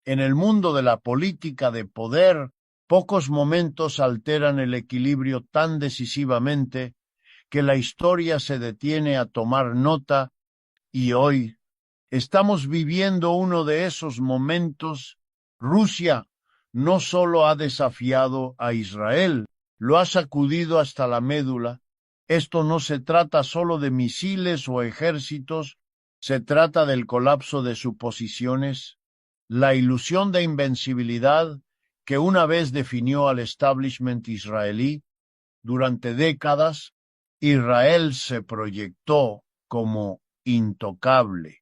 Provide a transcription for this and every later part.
En el mundo de la política de poder, pocos momentos alteran el equilibrio tan decisivamente que la historia se detiene a tomar nota, y hoy estamos viviendo uno de esos momentos. Rusia no solo ha desafiado a Israel, lo ha sacudido hasta la médula. Esto no se trata solo de misiles o ejércitos, se trata del colapso de suposiciones, la ilusión de invencibilidad que una vez definió al establishment israelí. Durante décadas, Israel se proyectó como intocable,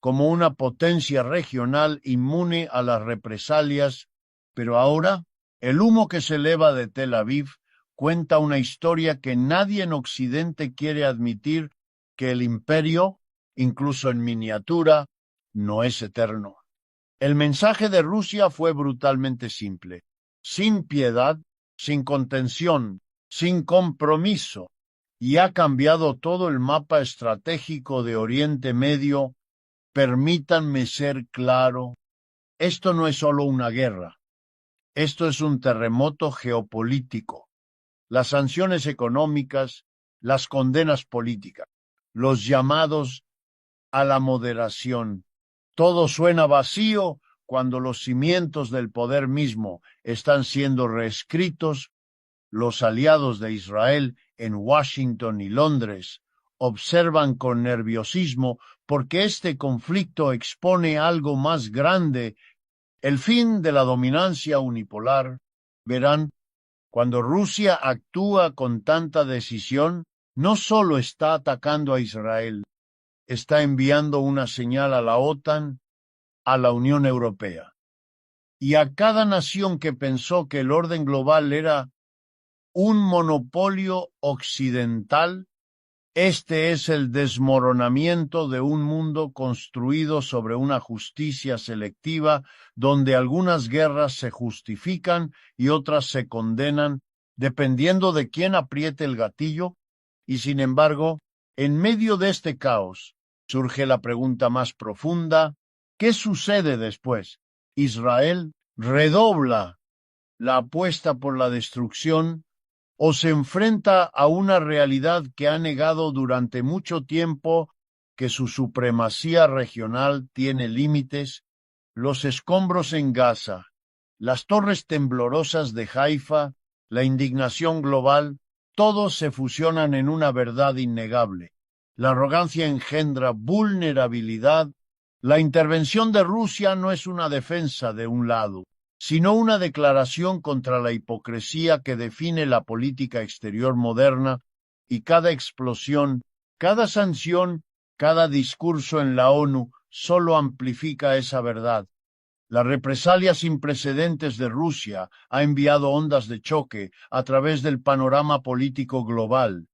como una potencia regional inmune a las represalias, pero ahora el humo que se eleva de Tel Aviv cuenta una historia que nadie en Occidente quiere admitir: que el imperio, incluso en miniatura, no es eterno. El mensaje de Rusia fue brutalmente simple: sin piedad, sin contención, sin compromiso, y ha cambiado todo el mapa estratégico de Oriente Medio. Permítanme ser claro, esto no es solo una guerra, esto es un terremoto geopolítico. Las sanciones económicas, las condenas políticas, los llamados a la moderación. Todo suena vacío cuando los cimientos del poder mismo están siendo reescritos. Los aliados de Israel en Washington y Londres observan con nerviosismo porque este conflicto expone algo más grande: el fin de la dominancia unipolar. Verán, cuando Rusia actúa con tanta decisión, no solo está atacando a Israel, está enviando una señal a la OTAN, a la Unión Europea, y a cada nación que pensó que el orden global era un monopolio occidental. Este es el desmoronamiento de un mundo construido sobre una justicia selectiva, donde algunas guerras se justifican y otras se condenan, dependiendo de quién apriete el gatillo. Y sin embargo, en medio de este caos, surge la pregunta más profunda: ¿qué sucede después? ¿Israel redobla la apuesta por la destrucción, o se enfrenta a una realidad que ha negado durante mucho tiempo: que su supremacía regional tiene límites? Los escombros en Gaza, las torres temblorosas de Haifa, la indignación global, todos se fusionan en una verdad innegable. La arrogancia engendra vulnerabilidad. La intervención de Rusia no es una defensa de un lado, sino una declaración contra la hipocresía que define la política exterior moderna, y cada explosión, cada sanción, cada discurso en la ONU solo amplifica esa verdad. La represalia sin precedentes de Rusia ha enviado ondas de choque a través del panorama político global,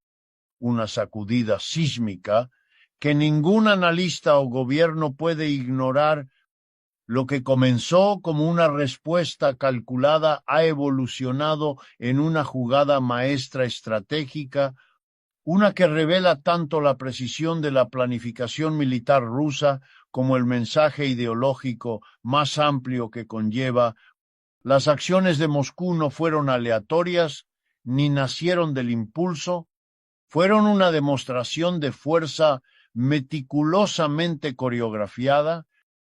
una sacudida sísmica que ningún analista o gobierno puede ignorar. Lo que comenzó como una respuesta calculada ha evolucionado en una jugada maestra estratégica, una que revela tanto la precisión de la planificación militar rusa como el mensaje ideológico más amplio que conlleva. Las acciones de Moscú no fueron aleatorias, ni nacieron del impulso, fueron una demostración de fuerza meticulosamente coreografiada,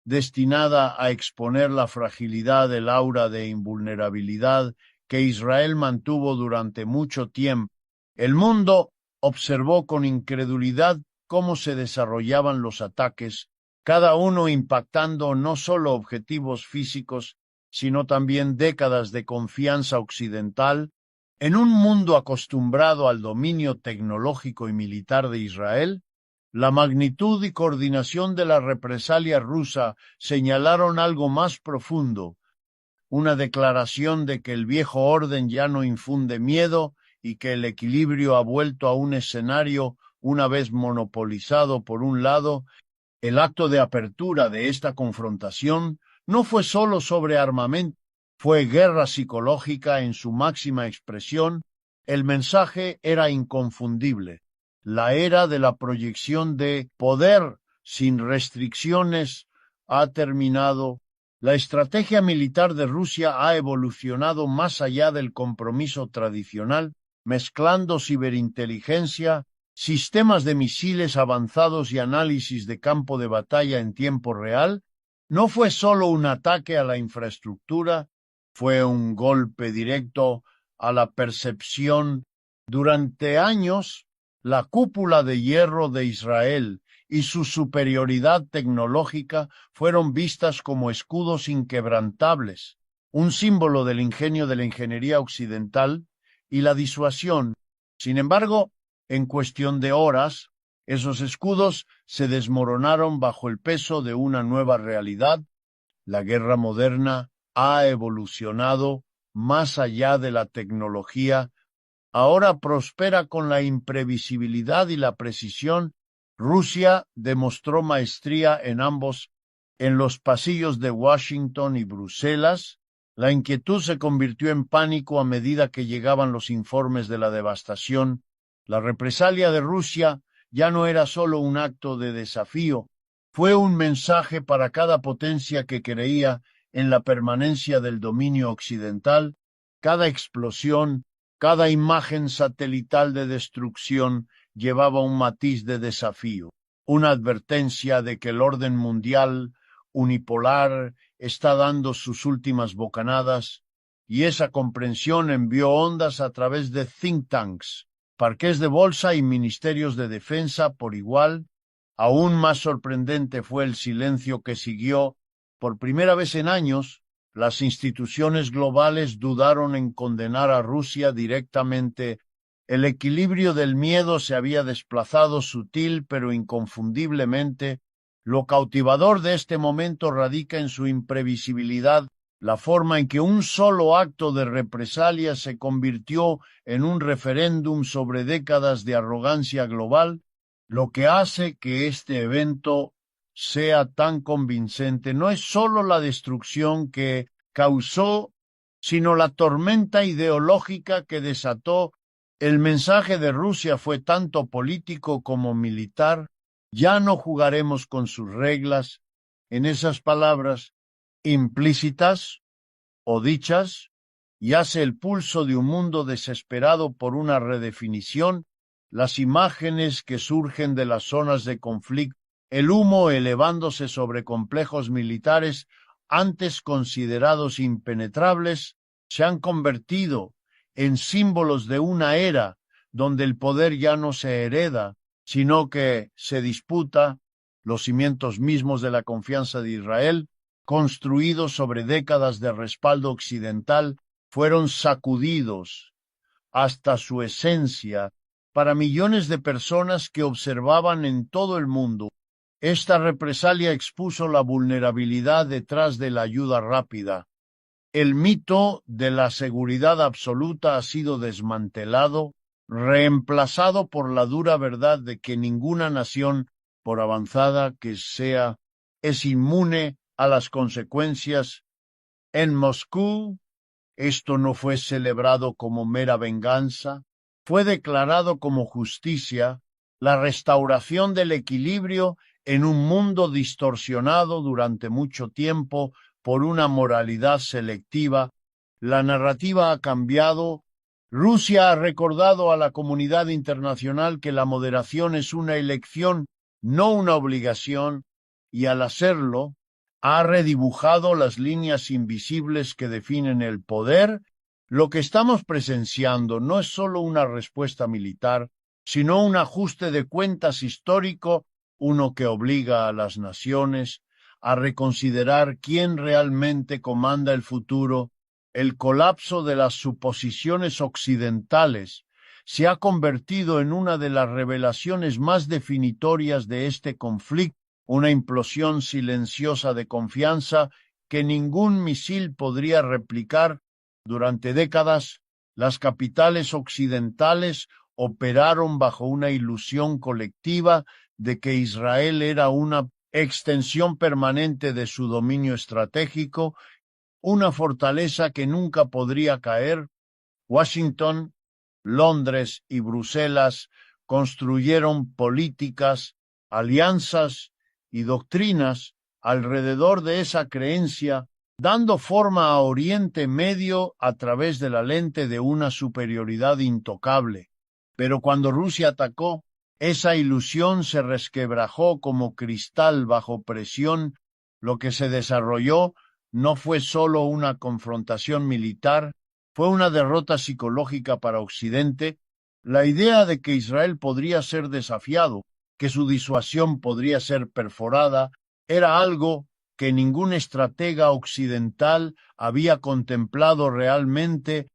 destinada a exponer la fragilidad del aura de invulnerabilidad que Israel mantuvo durante mucho tiempo. El mundo observó con incredulidad cómo se desarrollaban los ataques, cada uno impactando no solo objetivos físicos, sino también décadas de confianza occidental. En un mundo acostumbrado al dominio tecnológico y militar de Israel, la magnitud y coordinación de la represalia rusa señalaron algo más profundo: una declaración de que el viejo orden ya no infunde miedo y que el equilibrio ha vuelto a un escenario una vez monopolizado por un lado. El acto de apertura de esta confrontación no fue solo sobre armamento, fue guerra psicológica en su máxima expresión. El mensaje era inconfundible: la era de la proyección de poder sin restricciones ha terminado. La estrategia militar de Rusia ha evolucionado más allá del compromiso tradicional, mezclando ciberinteligencia, sistemas de misiles avanzados y análisis de campo de batalla en tiempo real. No fue solo un ataque a la infraestructura, fue un golpe directo a la percepción. Durante años, la cúpula de hierro de Israel y su superioridad tecnológica fueron vistas como escudos inquebrantables, un símbolo del ingenio de la ingeniería occidental y la disuasión. Sin embargo, en cuestión de horas, esos escudos se desmoronaron bajo el peso de una nueva realidad. La guerra moderna ha evolucionado más allá de la tecnología. Ahora prospera con la imprevisibilidad y la precisión. Rusia demostró maestría en los pasillos de Washington y Bruselas. La inquietud se convirtió en pánico a medida que llegaban los informes de la devastación. La represalia de Rusia ya no era solo un acto de desafío, fue un mensaje para cada potencia que creía en la permanencia del dominio occidental. Cada explosión, cada imagen satelital de destrucción llevaba un matiz de desafío, una advertencia de que el orden mundial unipolar está dando sus últimas bocanadas, y esa comprensión envió ondas a través de think tanks, parques de bolsa y ministerios de defensa por igual. Aún más sorprendente fue el silencio que siguió. Por primera vez en años, las instituciones globales dudaron en condenar a Rusia directamente. El equilibrio del miedo se había desplazado sutil pero inconfundiblemente. Lo cautivador de este momento radica en su imprevisibilidad, la forma en que un solo acto de represalia se convirtió en un referéndum sobre décadas de arrogancia global. Lo que hace que este evento sea tan convincente no es sólo la destrucción que causó, sino la tormenta ideológica que desató. El mensaje de Rusia fue tanto político como militar. Ya no jugaremos con sus reglas. En esas palabras implícitas o dichas, yace el pulso de un mundo desesperado por una redefinición. Las imágenes que surgen de las zonas de conflicto, el humo elevándose sobre complejos militares antes considerados impenetrables, se han convertido en símbolos de una era donde el poder ya no se hereda, sino que se disputa. Los cimientos mismos de la confianza de Israel, construidos sobre décadas de respaldo occidental, fueron sacudidos hasta su esencia para millones de personas que observaban en todo el mundo. Esta represalia expuso la vulnerabilidad detrás de la ayuda rápida. El mito de la seguridad absoluta ha sido desmantelado, reemplazado por la dura verdad de que ninguna nación, por avanzada que sea, es inmune a las consecuencias. En Moscú, esto no fue celebrado como mera venganza, fue declarado como justicia, la restauración del equilibrio en un mundo distorsionado durante mucho tiempo por una moralidad selectiva. La narrativa ha cambiado. Rusia ha recordado a la comunidad internacional que la moderación es una elección, no una obligación, y al hacerlo, ha redibujado las líneas invisibles que definen el poder. Lo que estamos presenciando no es solo una respuesta militar, sino un ajuste de cuentas histórico, uno que obliga a las naciones a reconsiderar quién realmente comanda el futuro. El colapso de las suposiciones occidentales se ha convertido en una de las revelaciones más definitorias de este conflicto, una implosión silenciosa de confianza que ningún misil podría replicar. Durante décadas, las capitales occidentales operaron bajo una ilusión colectiva de que Israel era una extensión permanente de su dominio estratégico, una fortaleza que nunca podría caer. Washington, Londres y Bruselas construyeron políticas, alianzas y doctrinas alrededor de esa creencia. dando forma a Oriente Medio a través de la lente de una superioridad intocable. Pero cuando Rusia atacó, esa ilusión se resquebrajó como cristal bajo presión. Lo que se desarrolló no fue solo una confrontación militar, fue una derrota psicológica para Occidente. La idea de que Israel podría ser desafiado, que su disuasión podría ser perforada, era algo que ningún estratega occidental había contemplado realmente,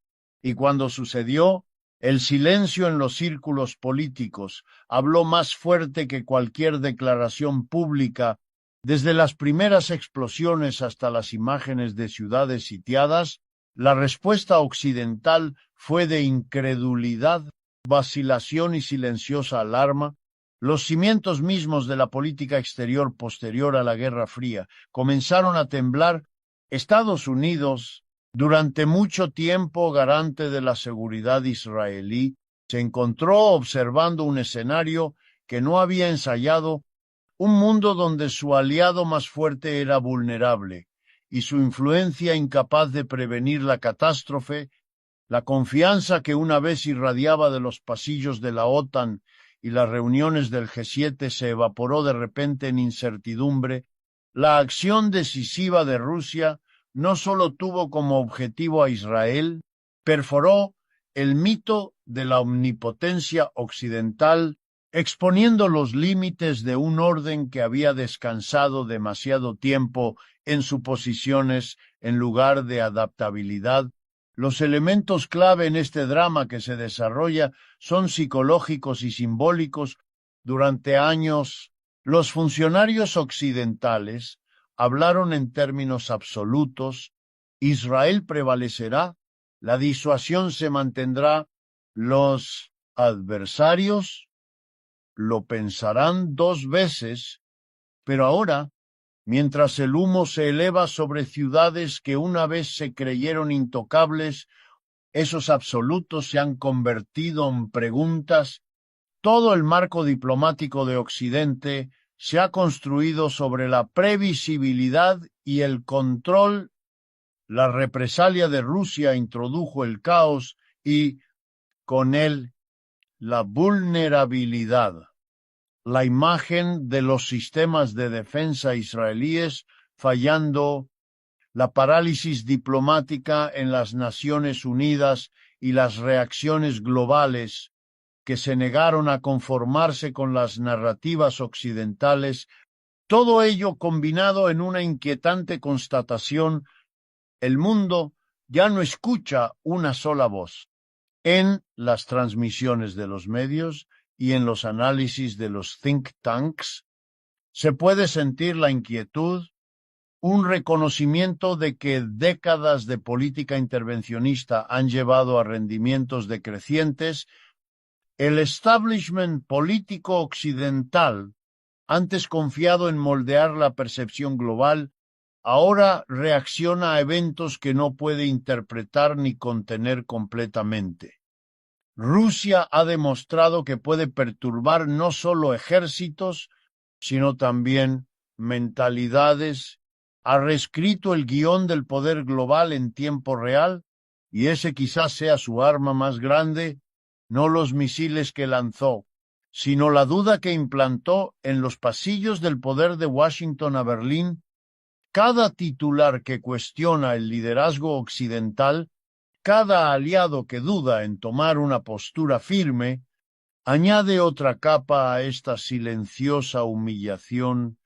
y cuando sucedió, el silencio en los círculos políticos habló más fuerte que cualquier declaración pública, desde las primeras explosiones hasta las imágenes de ciudades sitiadas. La respuesta occidental fue de incredulidad, vacilación y silenciosa alarma. Los cimientos mismos de la política exterior posterior a la Guerra Fría comenzaron a temblar. Estados Unidos, durante mucho tiempo garante de la seguridad israelí, se encontró observando un escenario que no había ensayado, un mundo donde su aliado más fuerte era vulnerable y su influencia incapaz de prevenir la catástrofe. La confianza que una vez irradiaba de los pasillos de la OTAN y las reuniones del G7 se evaporó de repente en incertidumbre. La acción decisiva de Rusia no solo tuvo como objetivo a Israel, perforó el mito de la omnipotencia occidental, exponiendo los límites de un orden que había descansado demasiado tiempo en suposiciones en lugar de adaptabilidad. Los elementos clave en este drama que se desarrolla son psicológicos y simbólicos. Durante años, los funcionarios occidentales hablaron en términos absolutos: Israel prevalecerá, la disuasión se mantendrá, los adversarios lo pensarán dos veces. Pero ahora, mientras el humo se eleva sobre ciudades que una vez se creyeron intocables, esos absolutos se han convertido en preguntas. Todo el marco diplomático de Occidente se ha construido sobre la previsibilidad y el control. La represalia de Rusia introdujo el caos y, con él, la vulnerabilidad. La imagen de los sistemas de defensa israelíes fallando, la parálisis diplomática en las Naciones Unidas y las reacciones globales que se negaron a conformarse con las narrativas occidentales, todo ello combinado en una inquietante constatación: el mundo ya no escucha una sola voz. En las transmisiones de los medios y en los análisis de los think tanks, se puede sentir la inquietud, un reconocimiento de que décadas de política intervencionista han llevado a rendimientos decrecientes. El establishment político occidental, antes confiado en moldear la percepción global, ahora reacciona a eventos que no puede interpretar ni contener completamente. Rusia ha demostrado que puede perturbar no solo ejércitos, sino también mentalidades. Ha reescrito el guión del poder global en tiempo real, y ese quizás sea su arma más grande, no los misiles que lanzó, sino la duda que implantó en los pasillos del poder de Washington a Berlín. Cada titular que cuestiona el liderazgo occidental, cada aliado que duda en tomar una postura firme, añade otra capa a esta silenciosa humillación.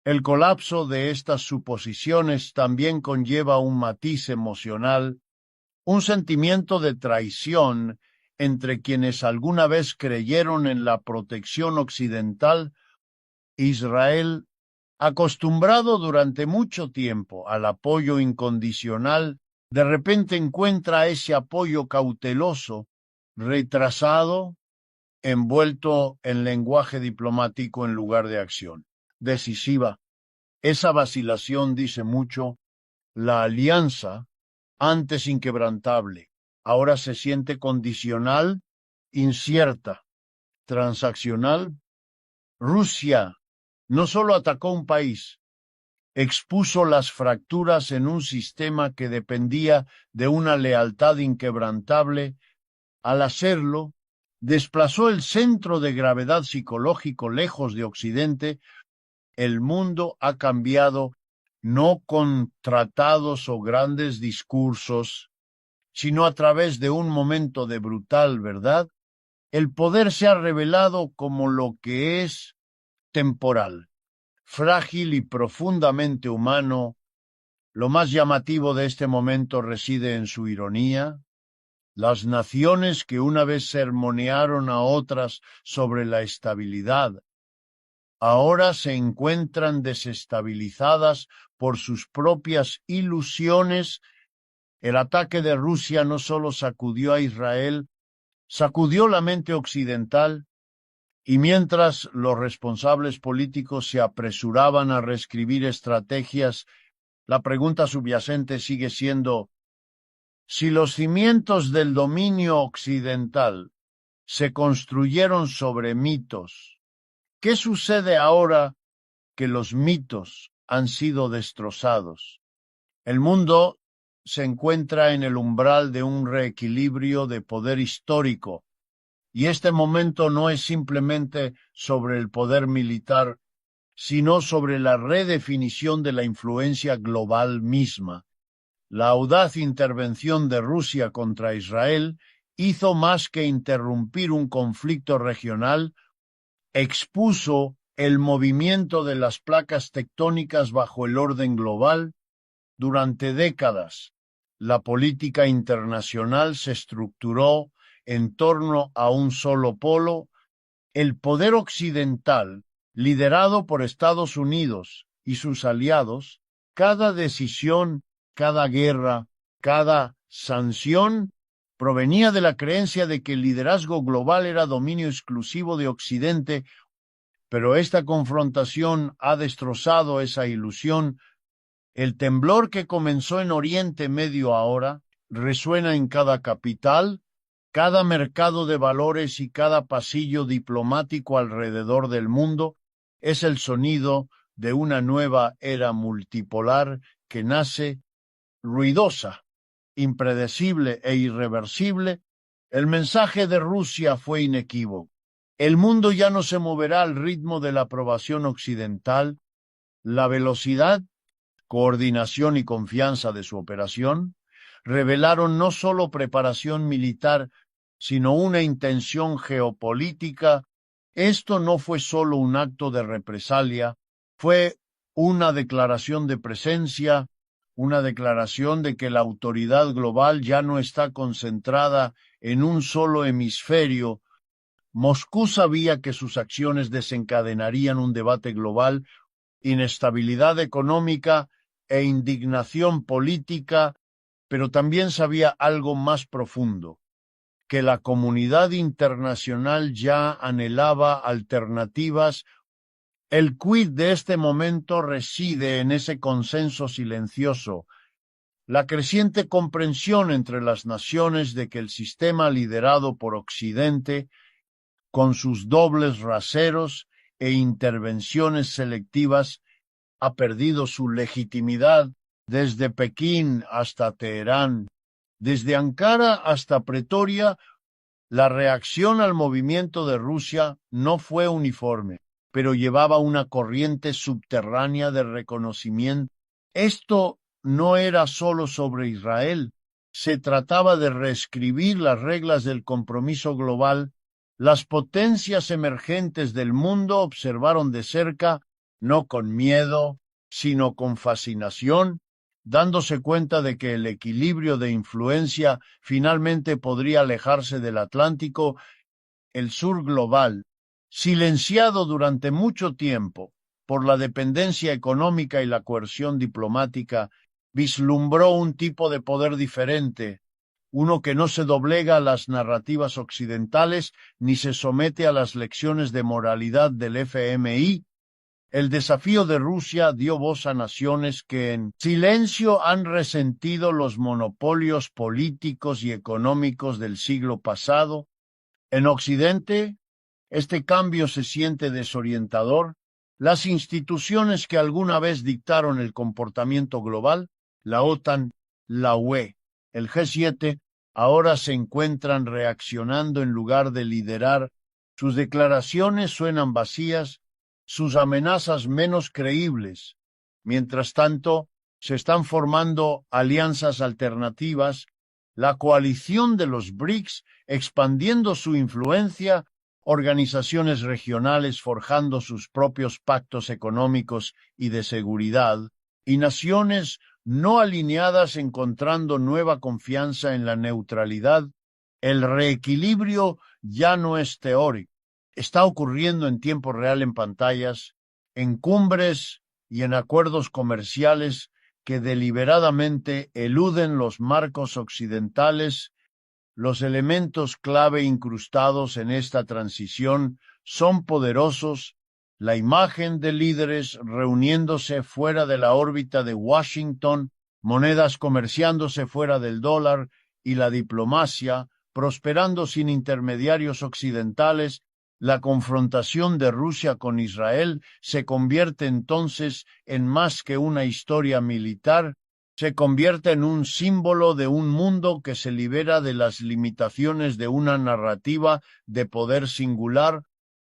El colapso de estas suposiciones también conlleva un matiz emocional, un sentimiento de traición entre quienes alguna vez creyeron en la protección occidental. Israel, acostumbrado durante mucho tiempo al apoyo incondicional, de repente encuentra ese apoyo cauteloso, retrasado, envuelto en lenguaje diplomático en lugar de acción decisiva. Esa vacilación dice mucho. La alianza, antes inquebrantable, ahora se siente condicional, incierta, transaccional. Rusia no solo atacó un país, expuso las fracturas en un sistema que dependía de una lealtad inquebrantable. Al hacerlo, desplazó el centro de gravedad psicológico lejos de Occidente. El mundo ha cambiado no con tratados o grandes discursos, sino a través de un momento de brutal verdad. El poder se ha revelado como lo que es: temporal, frágil y profundamente humano. Lo más llamativo de este momento reside en su ironía. Las naciones que una vez sermonearon a otras sobre la estabilidad, ahora se encuentran desestabilizadas por sus propias ilusiones. El ataque de Rusia no solo sacudió a Israel, sacudió la mente occidental, y mientras los responsables políticos se apresuraban a reescribir estrategias, la pregunta subyacente sigue siendo: si los cimientos del dominio occidental se construyeron sobre mitos, ¿qué sucede ahora que los mitos han sido destrozados? El mundo se encuentra en el umbral de un reequilibrio de poder histórico, y este momento no es simplemente sobre el poder militar, sino sobre la redefinición de la influencia global misma. La audaz intervención de Rusia contra Israel hizo más que interrumpir un conflicto regional, expuso el movimiento de las placas tectónicas bajo el orden global. Durante décadas, la política internacional se estructuró en torno a un solo polo: el poder occidental, liderado por Estados Unidos y sus aliados. Cada decisión, cada guerra, cada sanción provenía de la creencia de que el liderazgo global era dominio exclusivo de Occidente, pero esta confrontación ha destrozado esa ilusión. El temblor que comenzó en Oriente Medio ahora resuena en cada capital, cada mercado de valores y cada pasillo diplomático alrededor del mundo. Es el sonido de una nueva era multipolar que nace, ruidosa, impredecible e irreversible. El mensaje de Rusia fue inequívoco: el mundo ya no se moverá al ritmo de la aprobación occidental. La velocidad, coordinación y confianza de su operación revelaron no solo preparación militar, sino una intención geopolítica. Esto no fue solo un acto de represalia, fue una declaración de presencia, una declaración de que la autoridad global ya no está concentrada en un solo hemisferio. Moscú sabía que sus acciones desencadenarían un debate global, inestabilidad económica e indignación política, pero también sabía algo más profundo: que la comunidad internacional ya anhelaba alternativas. El quid de este momento reside en ese consenso silencioso, la creciente comprensión entre las naciones de que el sistema liderado por Occidente, con sus dobles raseros e intervenciones selectivas, ha perdido su legitimidad. Desde Pekín hasta Teherán, desde Ankara hasta Pretoria, la reacción al movimiento de Rusia no fue uniforme, pero llevaba una corriente subterránea de reconocimiento. Esto no era solo sobre Israel, se trataba de reescribir las reglas del compromiso global. Las potencias emergentes del mundo observaron de cerca, no con miedo, sino con fascinación, dándose cuenta de que el equilibrio de influencia finalmente podría alejarse del Atlántico. El sur global, silenciado durante mucho tiempo por la dependencia económica y la coerción diplomática, vislumbró un tipo de poder diferente, uno que no se doblega a las narrativas occidentales ni se somete a las lecciones de moralidad del FMI. El desafío de Rusia dio voz a naciones que en silencio han resentido los monopolios políticos y económicos del siglo pasado. En Occidente, este cambio se siente desorientador. Las instituciones que alguna vez dictaron el comportamiento global, la OTAN, la UE, el G7, ahora se encuentran reaccionando en lugar de liderar. Sus declaraciones suenan vacías, sus amenazas menos creíbles. Mientras tanto, se están formando alianzas alternativas, la coalición de los BRICS expandiendo su influencia, organizaciones regionales forjando sus propios pactos económicos y de seguridad, y naciones no alineadas encontrando nueva confianza en la neutralidad. El reequilibrio ya no es teórico, está ocurriendo en tiempo real en pantallas, en cumbres y en acuerdos comerciales que deliberadamente eluden los marcos occidentales. Los elementos clave incrustados en esta transición son poderosos: la imagen de líderes reuniéndose fuera de la órbita de Washington, monedas comerciándose fuera del dólar y la diplomacia prosperando sin intermediarios occidentales. La confrontación de Rusia con Israel se convierte entonces en más que una historia militar, se convierte en un símbolo de un mundo que se libera de las limitaciones de una narrativa de poder singular.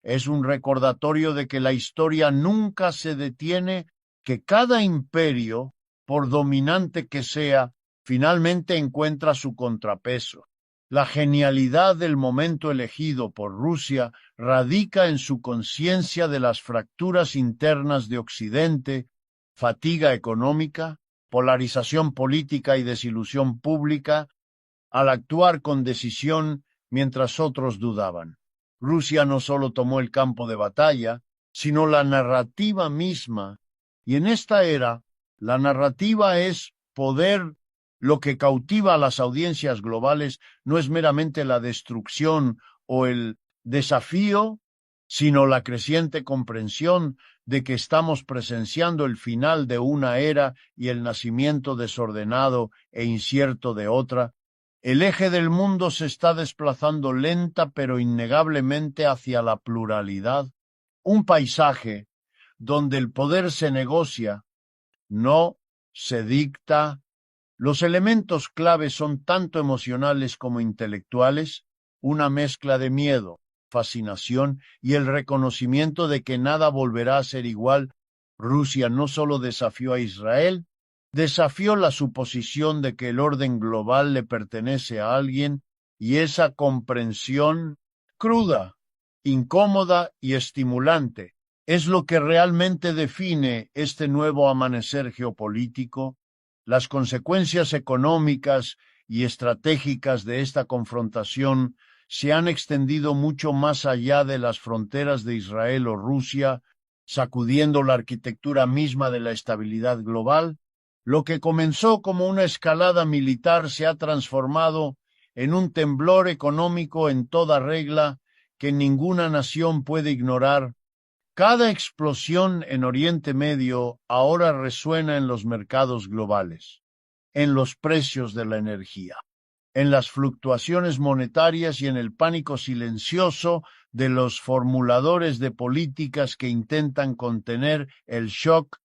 Es un recordatorio de que la historia nunca se detiene, que cada imperio, por dominante que sea, finalmente encuentra su contrapeso. La genialidad del momento elegido por Rusia radica en su conciencia de las fracturas internas de Occidente, fatiga económica, polarización política y desilusión pública, al actuar con decisión mientras otros dudaban. Rusia no solo tomó el campo de batalla, sino la narrativa misma, y en esta era, la narrativa es poder. Lo que cautiva a las audiencias globales no es meramente la destrucción o el desafío, sino la creciente comprensión de que estamos presenciando el final de una era y el nacimiento desordenado e incierto de otra. El eje del mundo se está desplazando lenta pero innegablemente hacia la pluralidad, un paisaje donde el poder se negocia, no se dicta. Los elementos clave son tanto emocionales como intelectuales, una mezcla de miedo, fascinación y el reconocimiento de que nada volverá a ser igual. Rusia no solo desafió a Israel, desafió la suposición de que el orden global le pertenece a alguien, y esa comprensión cruda, incómoda y estimulante es lo que realmente define este nuevo amanecer geopolítico. Las consecuencias económicas y estratégicas de esta confrontación se han extendido mucho más allá de las fronteras de Israel o Rusia, sacudiendo la arquitectura misma de la estabilidad global. Lo que comenzó como una escalada militar se ha transformado en un temblor económico en toda regla que ninguna nación puede ignorar. Cada explosión en Oriente Medio ahora resuena en los mercados globales, en los precios de la energía, en las fluctuaciones monetarias y en el pánico silencioso de los formuladores de políticas que intentan contener el shock.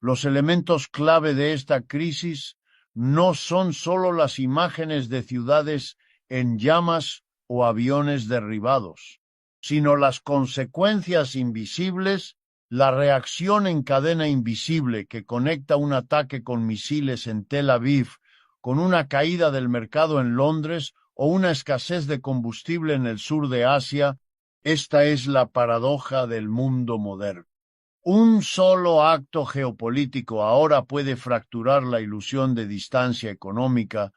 Los elementos clave de esta crisis no son solo las imágenes de ciudades en llamas o aviones derribados, sino las consecuencias invisibles, la reacción en cadena invisible que conecta un ataque con misiles en Tel Aviv con una caída del mercado en Londres o una escasez de combustible en el sur de Asia. Esta es la paradoja del mundo moderno. Un solo acto geopolítico ahora puede fracturar la ilusión de distancia económica,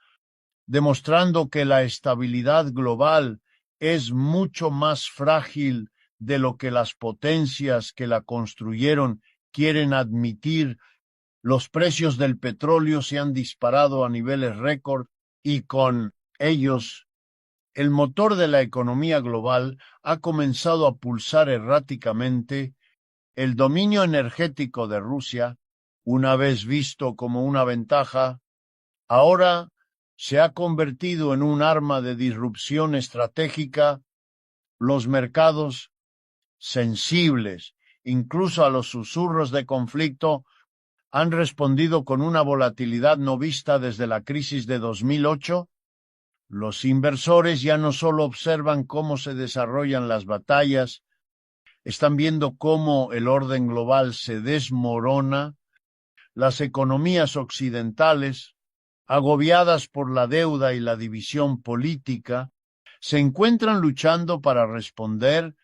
demostrando que la estabilidad global es mucho más frágil de lo que las potencias que la construyeron quieren admitir. Los precios del petróleo se han disparado a niveles récord y con ellos el motor de la economía global ha comenzado a pulsar erráticamente. El dominio energético de Rusia, una vez visto como una ventaja, ahora se ha convertido en un arma de disrupción estratégica. Los mercados sensibles incluso a los susurros de conflicto, han respondido con una volatilidad no vista desde la crisis de 2008. Los inversores ya no solo observan cómo se desarrollan las batallas, están viendo cómo el orden global se desmorona. Las economías occidentales, agobiadas por la deuda y la división política, se encuentran luchando para responder,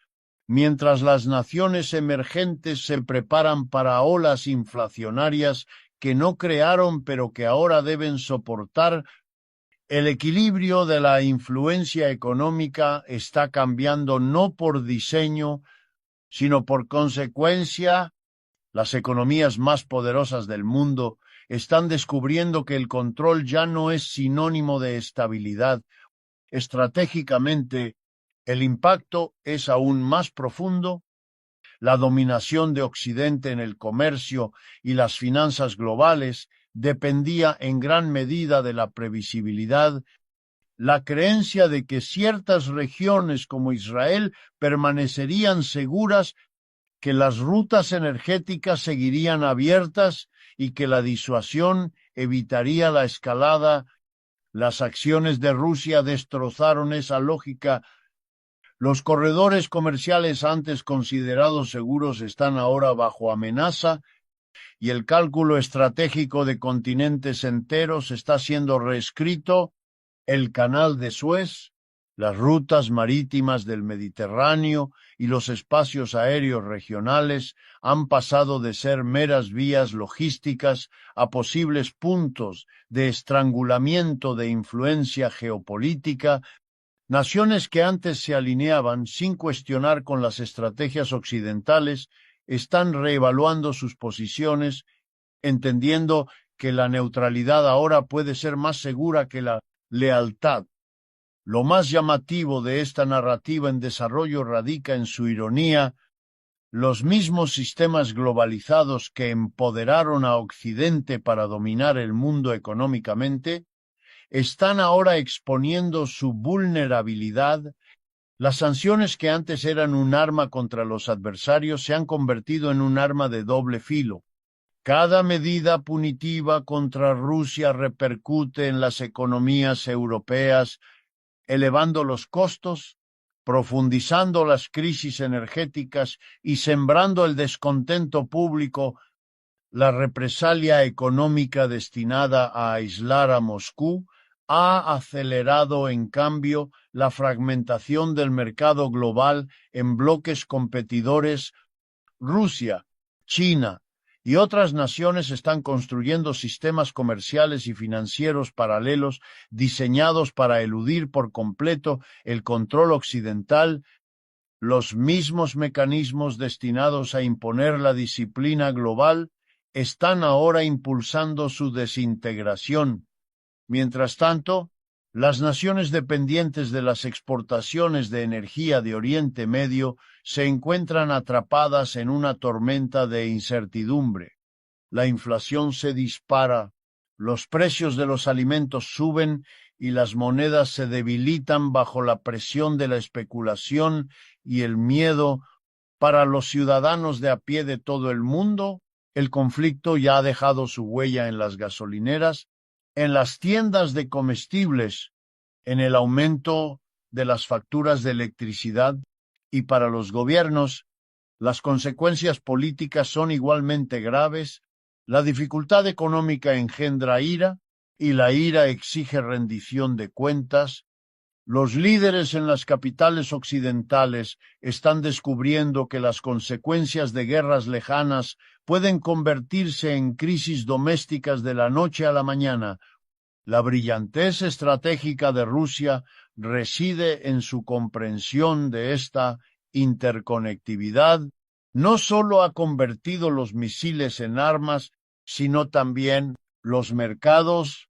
mientras las naciones emergentes se preparan para olas inflacionarias que no crearon pero que ahora deben soportar. El equilibrio de la influencia económica está cambiando no por diseño, sino por consecuencia. Las economías más poderosas del mundo están descubriendo que el control ya no es sinónimo de estabilidad. Estratégicamente, el impacto es aún más profundo. La dominación de Occidente en el comercio y las finanzas globales dependía en gran medida de la previsibilidad, la creencia de que ciertas regiones como Israel permanecerían seguras, que las rutas energéticas seguirían abiertas y que la disuasión evitaría la escalada. Las acciones de Rusia destrozaron esa lógica. Los corredores comerciales antes considerados seguros están ahora bajo amenaza y el cálculo estratégico de continentes enteros está siendo reescrito. El Canal de Suez, las rutas marítimas del Mediterráneo y los espacios aéreos regionales han pasado de ser meras vías logísticas a posibles puntos de estrangulamiento de influencia geopolítica. Naciones que antes se alineaban sin cuestionar con las estrategias occidentales están reevaluando sus posiciones, entendiendo que la neutralidad ahora puede ser más segura que la lealtad. Lo más llamativo de esta narrativa en desarrollo radica en su ironía. Los mismos sistemas globalizados que empoderaron a Occidente para dominar el mundo económicamente están ahora exponiendo su vulnerabilidad. Las sanciones que antes eran un arma contra los adversarios se han convertido en un arma de doble filo. Cada medida punitiva contra Rusia repercute en las economías europeas, elevando los costos, profundizando las crisis energéticas y sembrando el descontento público. La represalia económica destinada a aislar a Moscú ha acelerado, en cambio, la fragmentación del mercado global en bloques competidores. Rusia, China y otras naciones están construyendo sistemas comerciales y financieros paralelos diseñados para eludir por completo el control occidental. Los mismos mecanismos destinados a imponer la disciplina global están ahora impulsando su desintegración. Mientras tanto, las naciones dependientes de las exportaciones de energía de Oriente Medio se encuentran atrapadas en una tormenta de incertidumbre. La inflación se dispara, los precios de los alimentos suben y las monedas se debilitan bajo la presión de la especulación y el miedo. Para los ciudadanos de a pie de todo el mundo, el conflicto ya ha dejado su huella en las gasolineras, en las tiendas de comestibles, en el aumento de las facturas de electricidad, y para los gobiernos, las consecuencias políticas son igualmente graves. La dificultad económica engendra ira, y la ira exige rendición de cuentas. Los líderes en las capitales occidentales están descubriendo que las consecuencias de guerras lejanas pueden convertirse en crisis domésticas de la noche a la mañana. La brillantez estratégica de Rusia reside en su comprensión de esta interconectividad. No solo ha convertido los misiles en armas, sino también los mercados,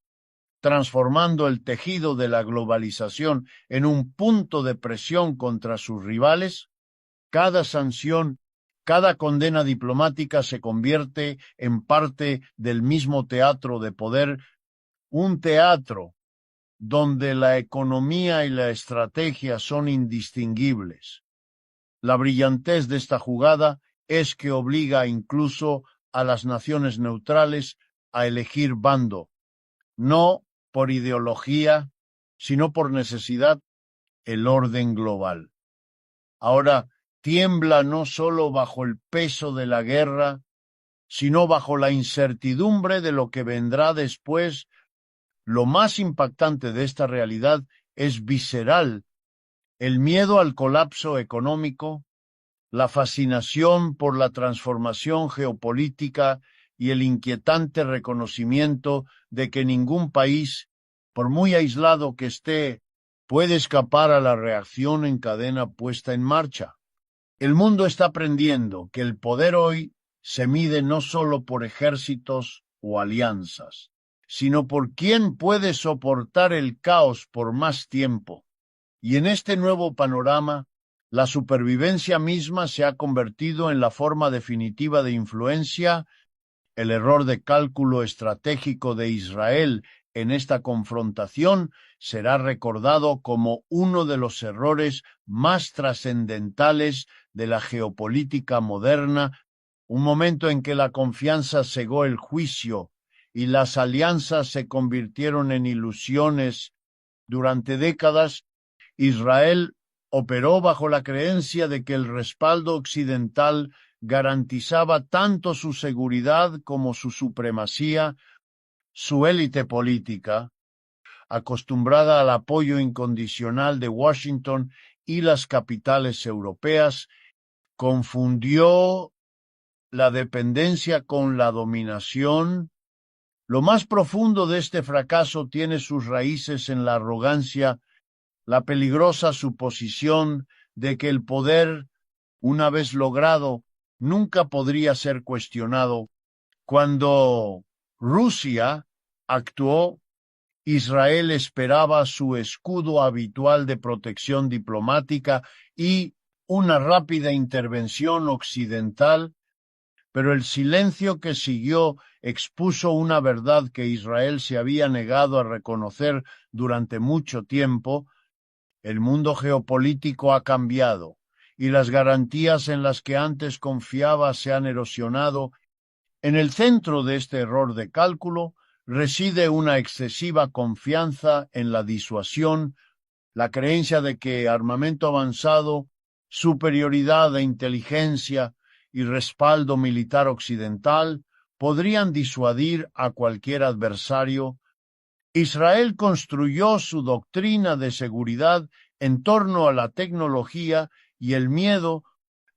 transformando el tejido de la globalización en un punto de presión contra sus rivales. Cada sanción, cada condena diplomática se convierte en parte del mismo teatro de poder, un teatro donde la economía y la estrategia son indistinguibles. La brillantez de esta jugada es que obliga incluso a las naciones neutrales a elegir bando, no por ideología, sino por necesidad, el orden global. Ahora tiembla no solo bajo el peso de la guerra, sino bajo la incertidumbre de lo que vendrá después. Lo más impactante de esta realidad es visceral: el miedo al colapso económico, la fascinación por la transformación geopolítica y el inquietante reconocimiento de que ningún país, por muy aislado que esté, puede escapar a la reacción en cadena puesta en marcha. El mundo está aprendiendo que el poder hoy se mide no solo por ejércitos o alianzas, sino por quién puede soportar el caos por más tiempo. Y en este nuevo panorama, la supervivencia misma se ha convertido en la forma definitiva de influencia. El error de cálculo estratégico de Israel en esta confrontación será recordado como uno de los errores más trascendentales de la geopolítica moderna, un momento en que la confianza cegó el juicio y las alianzas se convirtieron en ilusiones. Durante décadas, Israel operó bajo la creencia de que el respaldo occidental garantizaba tanto su seguridad como su supremacía. Su élite política, acostumbrada al apoyo incondicional de Washington y las capitales europeas, confundió la dependencia con la dominación. Lo más profundo de este fracaso tiene sus raíces en la arrogancia, la peligrosa suposición de que el poder, una vez logrado, nunca podría ser cuestionado. Cuando Rusia actuó, Israel esperaba su escudo habitual de protección diplomática y una rápida intervención occidental, pero el silencio que siguió expuso una verdad que Israel se había negado a reconocer durante mucho tiempo: el mundo geopolítico ha cambiado, y las garantías en las que antes confiaba se han erosionado. En el centro de este error de cálculo reside una excesiva confianza en la disuasión, la creencia de que armamento avanzado, superioridad de inteligencia y respaldo militar occidental podrían disuadir a cualquier adversario. Israel construyó su doctrina de seguridad en torno a la tecnología y el miedo,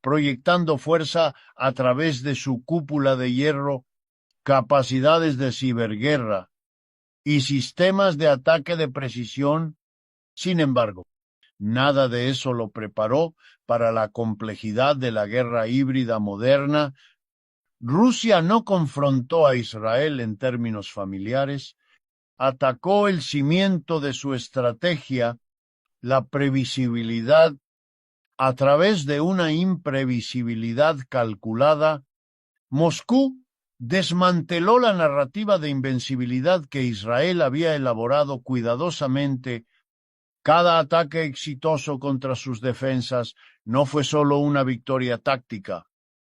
proyectando fuerza a través de su cúpula de hierro, capacidades de ciberguerra y sistemas de ataque de precisión. Sin embargo, nada de eso lo preparó para la complejidad de la guerra híbrida moderna. Rusia no confrontó a Israel en términos familiares, atacó el cimiento de su estrategia, la previsibilidad, a través de una imprevisibilidad calculada. Moscú desmanteló la narrativa de invencibilidad que Israel había elaborado cuidadosamente. Cada ataque exitoso contra sus defensas no fue solo una victoria táctica,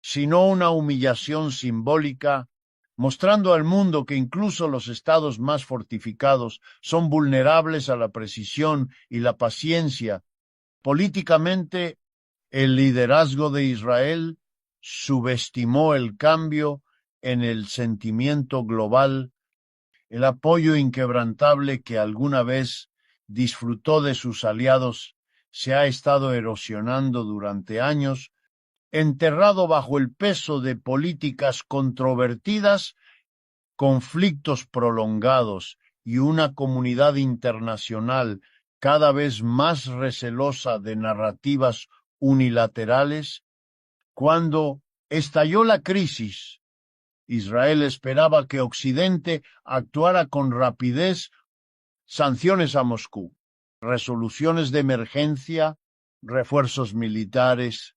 sino una humillación simbólica, mostrando al mundo que incluso los estados más fortificados son vulnerables a la precisión y la paciencia. Políticamente, el liderazgo de Israel subestimó el cambio en el sentimiento global. El apoyo inquebrantable que alguna vez disfrutó de sus aliados se ha estado erosionando durante años, enterrado bajo el peso de políticas controvertidas, conflictos prolongados y una comunidad internacional cada vez más recelosa de narrativas unilaterales. Cuando estalló la crisis, Israel esperaba que Occidente actuara con rapidez: sanciones a Moscú, resoluciones de emergencia, refuerzos militares.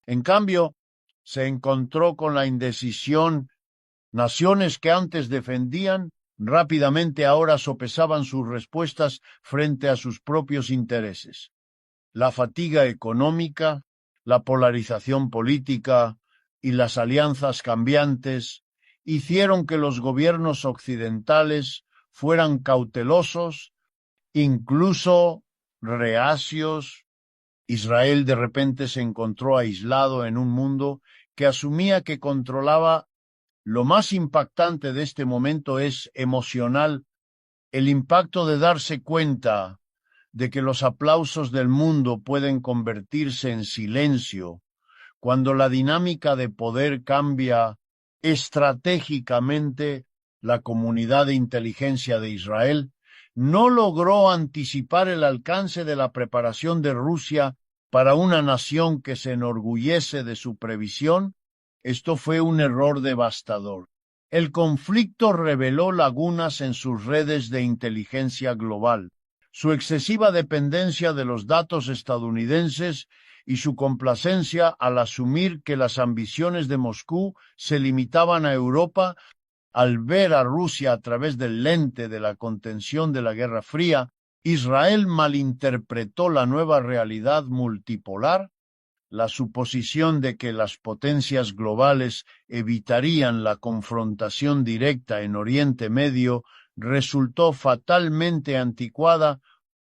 En cambio, se encontró con la indecisión. Naciones que antes defendían, rápidamente ahora sopesaban sus respuestas frente a sus propios intereses. La fatiga económica, la polarización política, y las alianzas cambiantes hicieron que los gobiernos occidentales fueran cautelosos, incluso reacios. Israel de repente se encontró aislado en un mundo que asumía que controlaba. Lo más impactante de este momento es emocional, el impacto de darse cuenta de que los aplausos del mundo pueden convertirse en silencio cuando la dinámica de poder cambia estratégicamente. La comunidad de inteligencia de Israel no logró anticipar el alcance de la preparación de Rusia para una nación que se enorgullece de su previsión. Esto fue un error devastador. El conflicto reveló lagunas en sus redes de inteligencia global, su excesiva dependencia de los datos estadounidenses y su complacencia al asumir que las ambiciones de Moscú se limitaban a Europa. Al ver a Rusia a través del lente de la contención de la Guerra Fría, Israel malinterpretó la nueva realidad multipolar. La suposición de que las potencias globales evitarían la confrontación directa en Oriente Medio resultó fatalmente anticuada.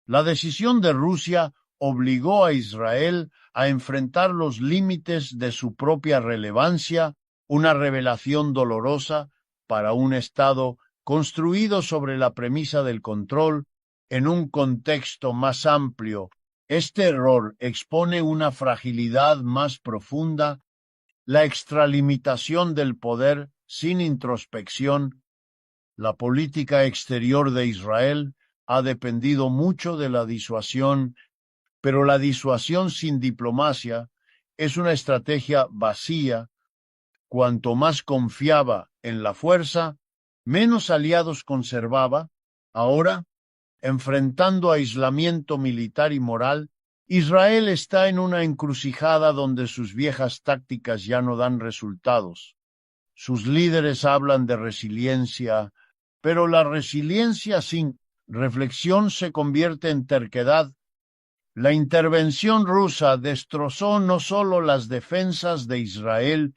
La decisión de Rusia obligó a Israel a enfrentar los límites de su propia relevancia, una revelación dolorosa para un Estado construido sobre la premisa del control en un contexto más amplio. Este error expone una fragilidad más profunda, la extralimitación del poder sin introspección. La política exterior de Israel ha dependido mucho de la disuasión, pero la disuasión sin diplomacia es una estrategia vacía. Cuanto más confiaba en la fuerza, menos aliados conservaba. Ahora, enfrentando aislamiento militar y moral, Israel está en una encrucijada donde sus viejas tácticas ya no dan resultados. Sus líderes hablan de resiliencia, pero la resiliencia sin reflexión se convierte en terquedad. La intervención rusa destrozó no solo las defensas de Israel,